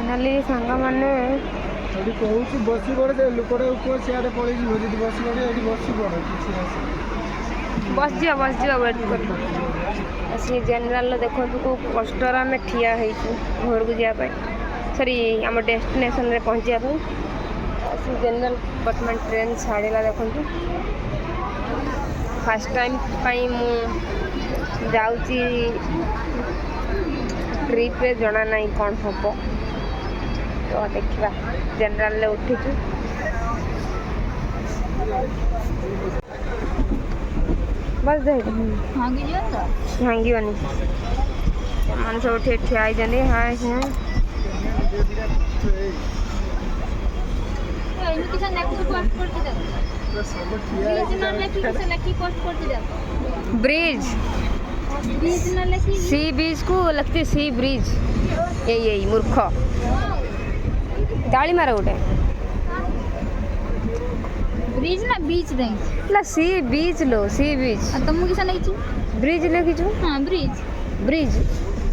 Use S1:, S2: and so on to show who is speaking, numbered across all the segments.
S1: finally सांग मैंने
S2: कहूँ बसी पड़े से लोकटा कह सियाड़े पड़े जी बसी पड़े ये बसी पड़े
S1: बस जा वेट कर सी जनरल देखो को कष्टर आम ठिया घर को जावाई सॉरी आम डेस्टिनेशन रे पहुँचापी सी जनरल बर्तमान ट्रेन छाड़ा देखो फास्ट टाइम मु जाऊँगी ट्रिप रे जना नहीं कौन हम तो देखा जनरल रे उठीचु बस भांगी बनी मैंने सब ठिया हाँ ब्रिज सी बीच को लगती सी ब्रिज यही मूर्ख ताली मार गोटे
S3: ब्रिज ना बीच
S1: ला सी बीच लो सी बीच
S3: तुम किसा नहीं
S1: ब्रिज लिखी
S3: हाँ ब्रिज
S1: ब्रिज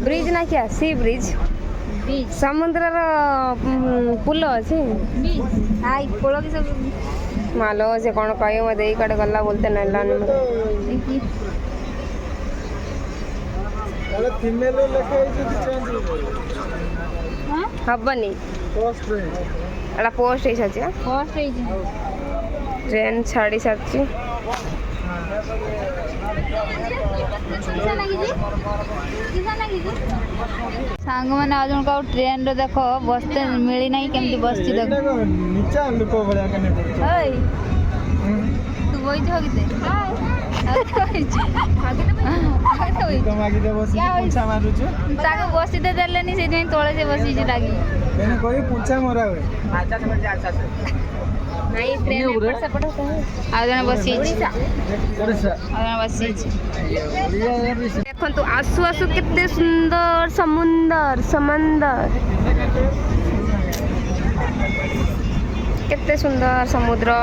S1: ब्रिज ना क्या सी ब्रिज
S3: बीच
S1: समुद्र पुल अच्छे
S3: बीच हाई पुल की सब
S1: मालो से कौन कहे मत यही कटे गला बोलते ना लाने में
S2: फीमेल लेके
S1: हबनी
S2: पोस्ट
S1: एटा पोस्ट है सच्ची
S3: फर्स्ट है
S1: ट्रेन छाड़ी सारची
S3: किसा लगी जी सांग मैंने आज जन का ट्रेन रे देखो बसते मिली नहीं केमती बसची देखो
S2: नीचा लोक भलिया कने
S3: ओए तू बोई जो किते
S2: तुम आगे दे बसी पूछा मारू छु
S3: ताको बसी दे देलेनी से नहीं तोळे से बसी जी लागी
S2: मैंने कोई पूछा मोरा हुए
S1: अच्छा समझ जा अच्छा नहीं ट्रेन ऊपर से पड़ा है
S3: आज जन बसी
S2: ओडिशा
S3: आज बसी
S1: देखो तो आसु आसु कितने सुंदर समुंदर समंदर कितने सुंदर समुद्र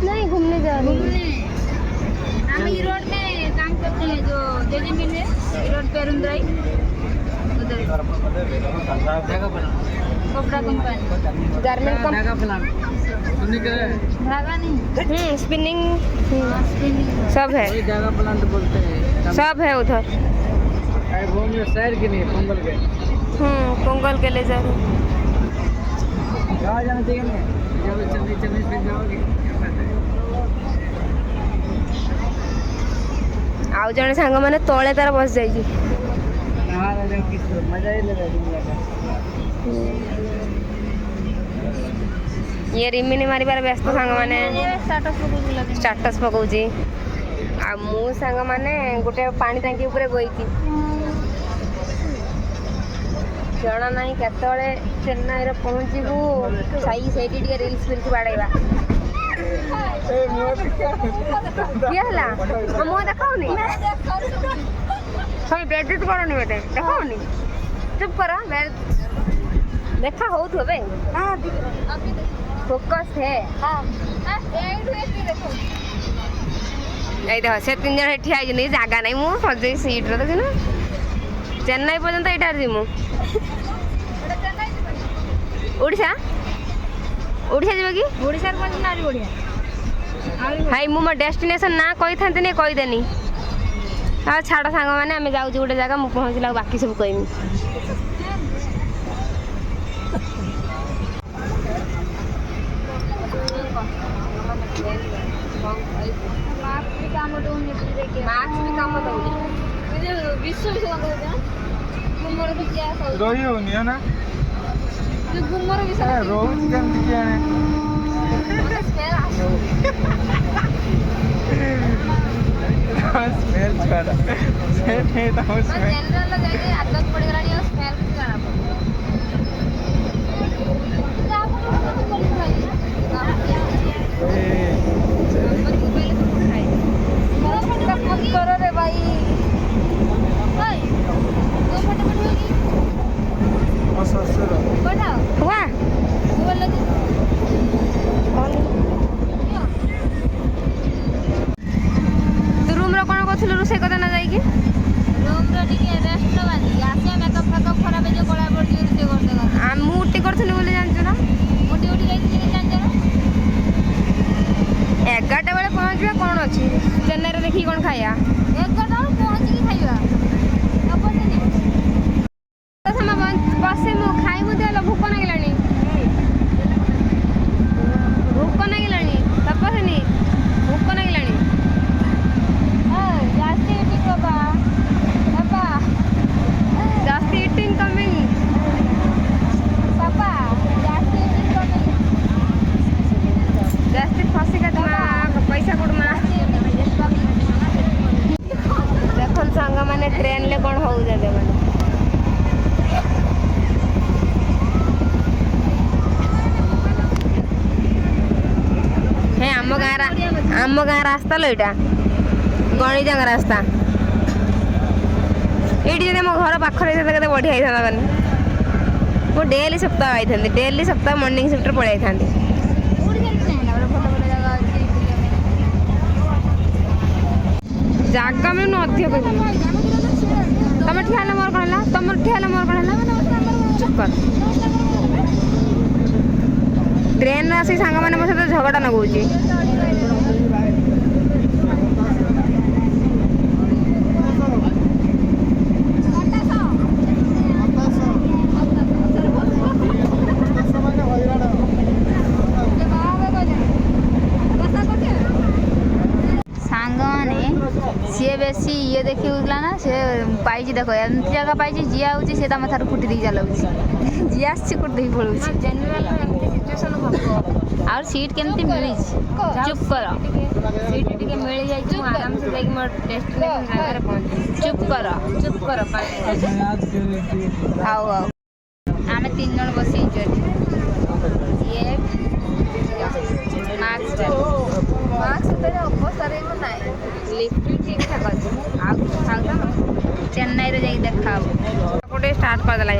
S1: नहीं घूमने जा रही
S3: हम ई रोड में काम करते हैं जो जेजे मिल है रोड पे रुंद्राई उधर कपड़ा कंपनी
S1: गारमेंट
S3: धागा नहीं
S1: स्पिनिंग
S3: स्पिनिंग
S1: सब है
S2: धागा प्लांट बोलते हैं
S1: सब है उधर
S2: घूमने शहर के नहीं पोंगल के
S1: पोंगल के ले जा रहे
S2: कहाँ जाना चाहिए ना जब चलने फिर जाओगे
S1: आउ जने सांग मैंने तले तार बस जाई
S2: मजा ही लगा
S1: ये रिमिनी मारिबार व्यस्त सांग मैंने स्टाटस पकाउची आ मु सांग मैंने गोटे पानी टांकी ऊपर बईची जना नहीं केतले चेन्नई रे पहुंचीबू साई सेठी टिके रील्स फिल्स बाड़ाइबा क्या हला मो देखाउनी सब बेइज्जत करनी बेटे देखाउनी चुप करो देखा हो तो बे हां फोकस है हां देखो से तीन जन ठिया नहीं जागा नहीं मु सजे सीट रे देखिन चेन्नई पर्यंत एटार जी मु ओडिशा ओडिशा जीव कि
S3: ओडिशा रे कोन नारी बढ़िया
S1: हाई मु डेस्टिनेशन ना कही था नहीं कहीदेनी हाँ छाड़ सांग मैंने आम जाऊँ गोटे जगह मुझे पहुँचला बाकी सब कहमी
S2: रही होनी है ना रोज केमती कियाने स्मेल छाड़ा सेट है तो स्मेल
S3: जनरल जाके आदत पड़ गलानी और स्मेल किछ जाना करो रे भाई भाई दो फटाफट होगी
S2: और ससुर
S3: बड़ा
S1: हुआ
S3: बोल लगी
S1: तू रूम रो कोन कोथिलु रोसे कदा ना जाई कि
S3: रूम रो टिके रेस्ट बानी
S1: गाँ रास्ता लो यहाँ गणिजा रास्ता ये जब मो घर पाखे के बढ़िया था मैंने मुझे डेली सप्ताह आई था डेली सप्ताह मॉर्निंग शिफ्ट पड़े था जगह में अधिक तुम ठिया मोर कौन है तुम ठिया मोर कौन है चुप कर ट्रेन आसी सांग मैंने मो सहित झगड़ा नगौची
S3: सी बेसी ये देखी होगा ना से पाई देख एमती जगह पाई जी आऊँगी सी तुम थार फुटी चलाऊँ जी आसी कुटी पड़ू आ सीट केमती मिली चुप कर
S1: सीट टिके मिल जाए आराम से जाके मोर डेस्टिनेशन जगह पहुंच चुप कर
S3: आओ आओ आम 3 जन बस ये
S1: ठीक ठाक अच्छे
S3: चेन्नई रे जाई देखा
S1: गोटे स्टार्ट कर देला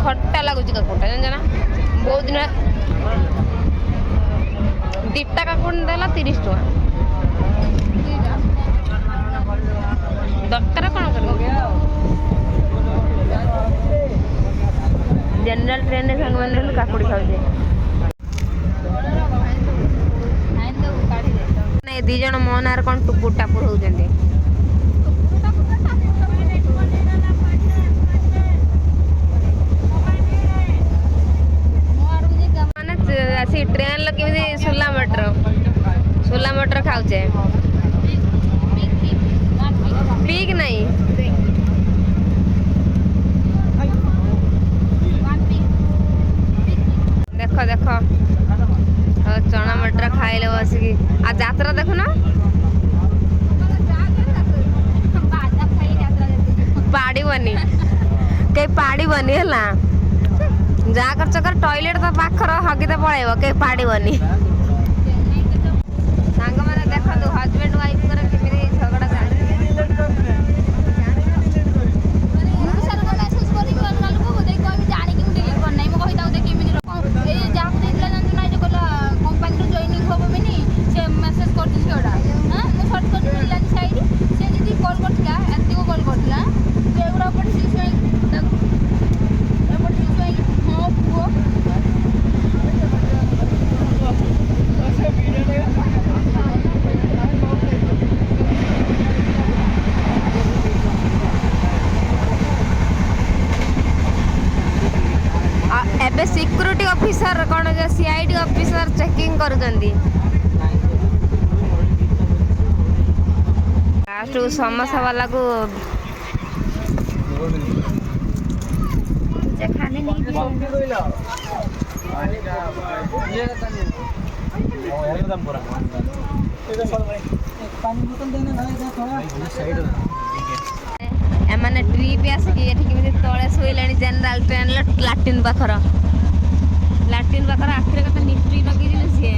S1: खट्टा लगुच काकुटा जान बहुत दिन दीटा काकुट देला 30 टका दरकार कौन कर जनरल ट्रेन में सांग मैंने काकुड़ी खाऊे नहीं 2 जन मो नार कौन टुपुर टापुर होउछन्ते सी ट्रेन लो केमी सोला मटर खाऊचे पीक नहीं देख देख चना मटर खाइले बसिकी आ जात्रा देख ना पाड़बनी कहीं पाड़बनी है जहाँ कर टॉयलेट तो पाखर हगिते पड़ेब कहीं पाड़बनी सांग मैंने देखो हजबैंड वाइफ झगड़ा सिक्यूरिटी ऑफिसर कौन जो सीआईडी ऑफिसर चेकिंग कर लास्ट समोसा वाला को खाने एमाने ट्रिप आसिकी तले शोला जेनराल ट्रेन लाट्रिन पाखर आखिरे कत लिपस्टिक लगे सी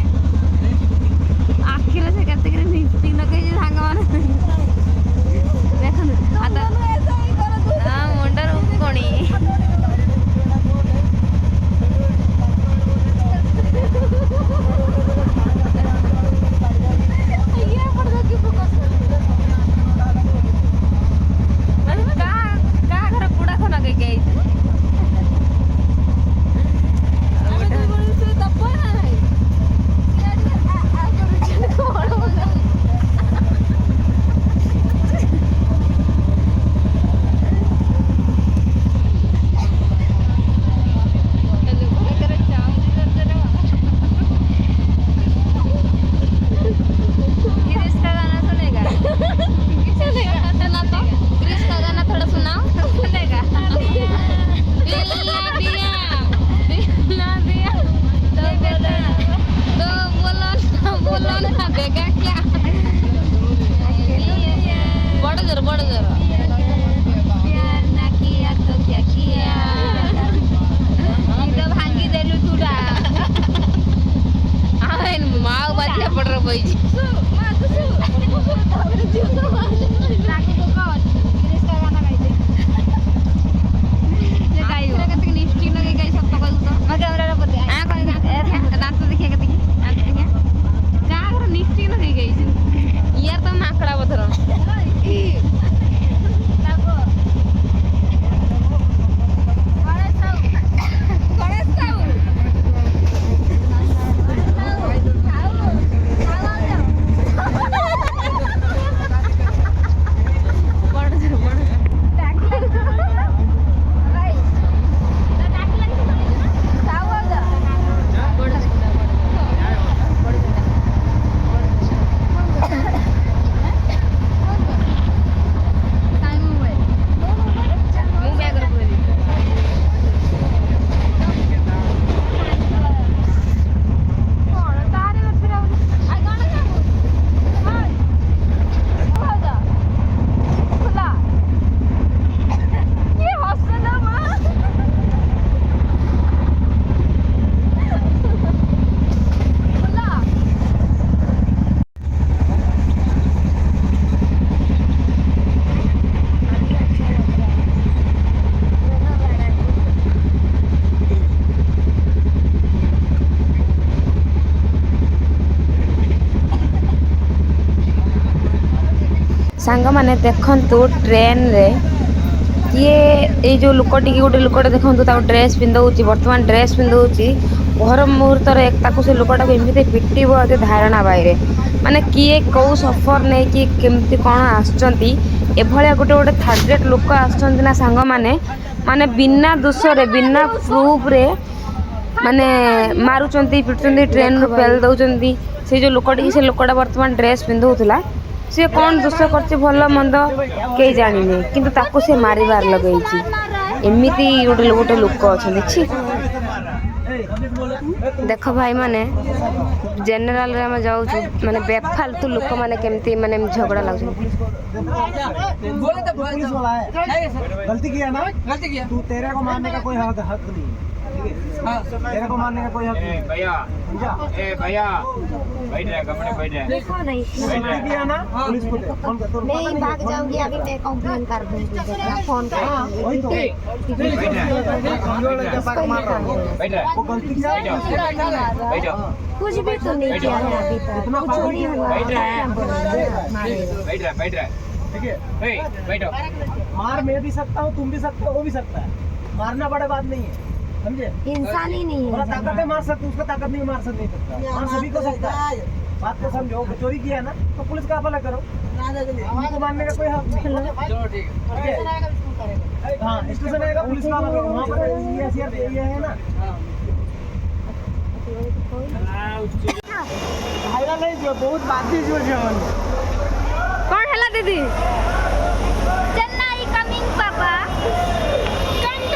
S1: आखिरे से कत लिपस्टिक लगे सांग मैंने देखो मुंडर कोणी
S3: ବଇଛି ଦାନ୍ତ ଦେଖିବା କେତିକି କାହାର ନିଷ୍ଠିକ ହେଇଯାଇଛି ଇୟାର ତ ମାଙ୍କଡା ପଥର
S1: ସାଙ୍ଗମାନେ ଦେଖନ୍ତୁ ଟ୍ରେନରେ କିଏ ଏଇ ଯେଉଁ ଲୋକଟିକି ଗୋଟେ ଲୋକଟେ ଦେଖନ୍ତୁ ତାକୁ ଡ୍ରେସ୍ ପିନ୍ଧଉଛି ବର୍ତ୍ତମାନ ଡ୍ରେସ୍ ପିନ୍ଧଉଛି ପର ମୁହୂର୍ତ୍ତରେ ତାକୁ ସେ ଲୋକଟାକୁ ଏମିତି ପିଟିବ ଯେ ଧାରଣା ବାଇରେ ମାନେ କିଏ କେଉଁ ସଫର ନେଇକି କେମିତି କ'ଣ ଆସୁଛନ୍ତି ଏଭଳିଆ ଗୋଟେ ଥାର୍ଡ ଗ୍ରେଡ୍ ଲୋକ ଆସୁଛନ୍ତି ନା ସାଙ୍ଗମାନେ ମାନେ ବିନା ଦୋଷରେ ବିନା ପ୍ରୁଫରେ ମାନେ ମାରୁଛନ୍ତି ପିଟୁଛନ୍ତି ଟ୍ରେନରୁ ପେଲ ଦେଉଛନ୍ତି ସେ ଯେଉଁ ଲୋକଟିକି ସେ ଲୋକଟା ବର୍ତ୍ତମାନ ଡ୍ରେସ୍ ପିନ୍ଧଉଥିଲା ସେ କ'ଣ ଦୋଷ କରିଛି ଭଲ ମନ୍ଦ କେହି ଜାଣିନି କିନ୍ତୁ ତାକୁ ସେ ମାରିବାର ଲଗେଇଛି ଏମିତି ଗୋଟେ ଲୋକ ଅଛନ୍ତି ଛି ଦେଖ ଭାଇମାନେ ଜେନେରାଲରେ ଆମେ ଯାଉଛୁ ମାନେ ବେଫାଲତୁ ଲୋକମାନେ କେମିତି ମାନେ ଝଗଡ଼ା ଲାଗୁଛନ୍ତି
S2: गलती किया ना गलती किया तू तेरे को मारने का कोई हक नहीं तेरे को मारने का कोई हक नहीं भैया भैया बैठ रहा कमरे बैठ रहा देखो नहीं किया ना पुलिस को फोन कर नहीं भाग जाऊंगी अभी मैं कंप्लेन कर दूंगी फोन कर वही तो वो गलती किया बैठ जाओ कुछ भी तो नहीं किया है अभी तक चोरी हुआ बैठ रहा ठीक है बैठो मार मैं भी सकता हूँ तुम भी सकते हो वो भी सकता है मारना बड़ा बात नहीं है समझे इंसान ही नहीं है ताकत है मार सकते उसका ताकत नहीं मार सकता मार सभी को सकता है बात को समझो चोरी किया ना तो पुलिस का हवाला करो हमको मारने का कोई हक नहीं चलो ठीक है हाँ स्टेशन आएगा पुलिस वाला वहाँ पर ये है ना भाईरा नहीं जो बहुत बात जो
S1: कौन है दीदी
S3: चेन्नई कमिंग पापा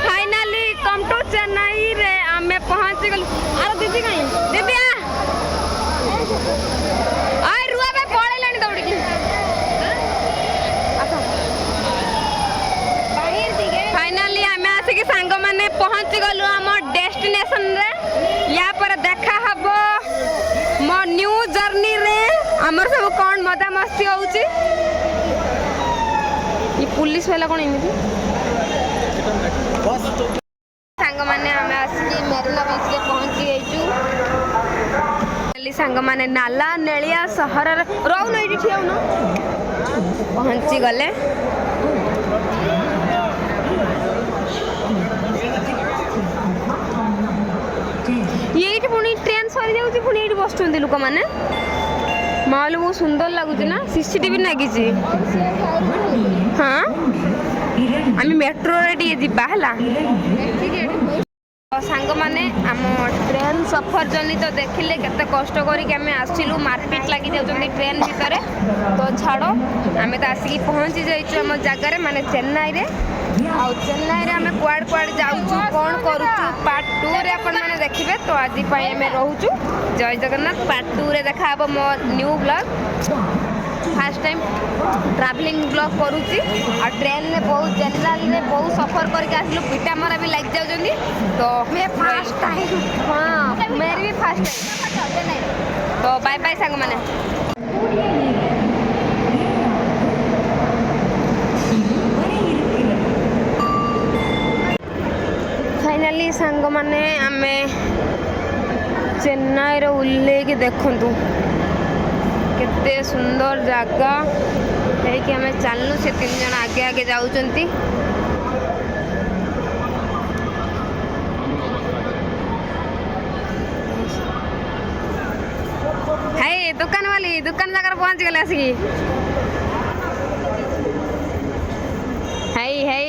S1: फाइनली कम टू चेन्नई रे आमे पहुंच गलु अरे दीदी कहीं दीदी आ रुआ पे पड़े लानी दौड़ की फाइनली आमे आसिक सांग माने पहुंच गलु हम डेस्टिनेशन रे या पर देखा हबो मो न्यू जर्नी रे हमर सब कौन मजा मस्ती होउची ये पुलिस वाला कौन एमती सांग माने हमें आसिकी मेरिना बीच रे पहुंची गइचू सांग माने नाला नेलिया शहर रे रहउ न एठी ठियाउ न पहुंची गले ये पुणी ट्रेन सरी जाऊँ पुणी ये बसुँच लोक मैंने माहौल बहुत सुंदर लगुच ना सीसीटीवी लगी हाँ आम मेट्रो जावा सांग मैंने आम ट्रेन सफर जर्नी तो देखिले केते कष्ट करके आसिलु मारपिट लगी जाऊँ ट्रेन भितर तो छाड़ आम तो आसिक पहुँची जाइचु आम जगार माने चेन्नई रे आ चेन्नई रे आम कुआड़ कुआड़ जाऊँ कौन करूँ पार्ट 2 रे आपण मैंने देखिए तो आज आम रोचु जय जगन्नाथ पार्ट 2 रे देखा मो new blog first time travelling blog करुच्ची और ट्रेन में बहुत जनरल में बहुत सफर करके आसलु पिटा मरा भी लग जाऊँ तो मैं फास्ट टाइम हाँ मेरी भी फास्ट टाइम तो बाय बाय सांग मैंने फाइनाली सांग मैंने आमे चेन्नई रो उल्लेख देखंतु केते सुंदर जगह है कि हमें चलनु से 3 जन आगे आगे जाउचंती हाय दुकान वाली दुकान जगह पहुंच गले आसी हाय हाय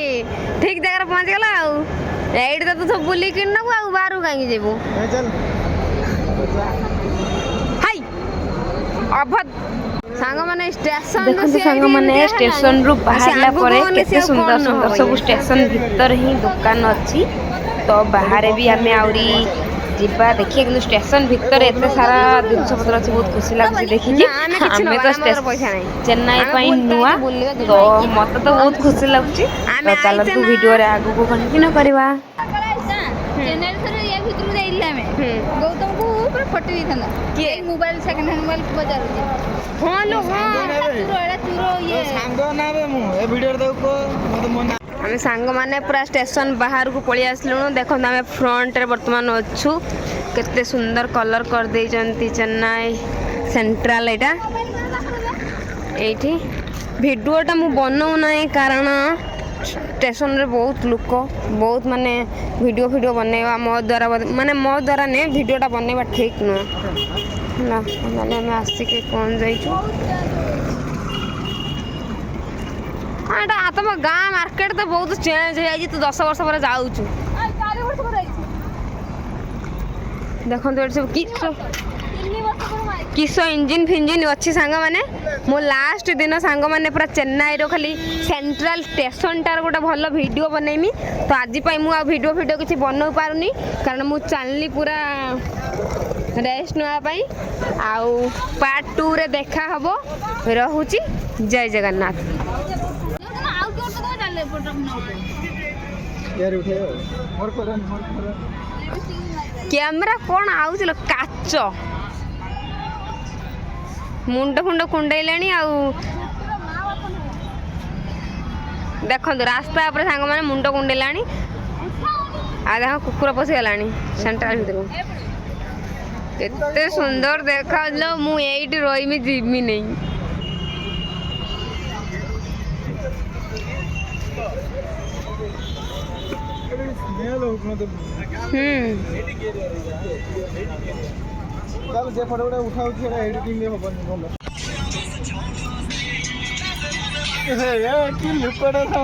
S1: ठीक जगह पहुंच गला आउ एडी तो सब बुली किन नबु आउ बाहर काई जेबू
S2: चल
S1: हाय अभद सांग माने स्टेशन देखो सांग माने स्टेशन रु बाहरला परे केते सुंदर सुंदर सब स्टेशन भीतर ही दुकान अछि तो बाहर भी हमें आउरी जिबा देखिए कि स्टेशन भीतर एते सारा जिनस पत्र अछि बहुत खुशी लागछि देखि कि हमें तो स्टेशन चेन्नई पई नुआ तो मत तो बहुत खुशी लागछि तो चल तू वीडियो रे आगु को कंटिन्यू करबा
S3: चेन्नई से ये भितर जाइला में गौतम को पूरा फटी दिथना के मोबाइल सेकंड हैंड मोबाइल बाजार रे हां लो हां चूरो ये
S2: सांग ना बे मु ए वीडियो रे देखो मत मन
S1: हमें सांग माने पूरा स्टेशन बाहर को पळि आसलुनु देखो हमें फ्रंट रे वर्तमान अछु केते सुंदर कलर कर दे जंती चेन्नई सेंट्रल एटा एठी वीडियोटा मु बनौ नै कारण स्टेशन रे बहुत लोक बहुत माने वीडियो बनेवा मो द्वारा माने मो द्वारा ने वीडियोटा बनेवा ठीक न ना माने हम आसी के कोन जाइछु आटा आतम गाँ मार्केट तो बहुत चेंज है तू 10 वर्ष पर जाऊछु देखो तो सब किस इंजिन फिंजिन अच्छी सांग माने मो लास्ट दिन सांग माने पूरा चेन्नई रो खाली सेंट्रल स्टेशन टार गोटे भल वीडियो बनैमी तो आज पाई मु वीडियो किसी बन पारुनी कारण मु चलनी पूरा रेस्ट नवा पाई आउ पार्ट 2 रे देखा हबो रहूची जय जगन्नाथ
S2: यार उठे मोर करन
S1: कैमरा कौन आउছিল काच मुंड फुंड कुंडैलाणी आउ देखो रास्ता पर सांग माने मुंड कुंडैलाणी आ देखो कुकुर पसी गलाणी सेंट्रल भीतर केते सुंदर देखालो मु एइट रोइमी जिमी नै
S2: चल जे फोटो उठाउ थोड़ा एडिटिंग में होबन बोलो ए की लुकड़ा था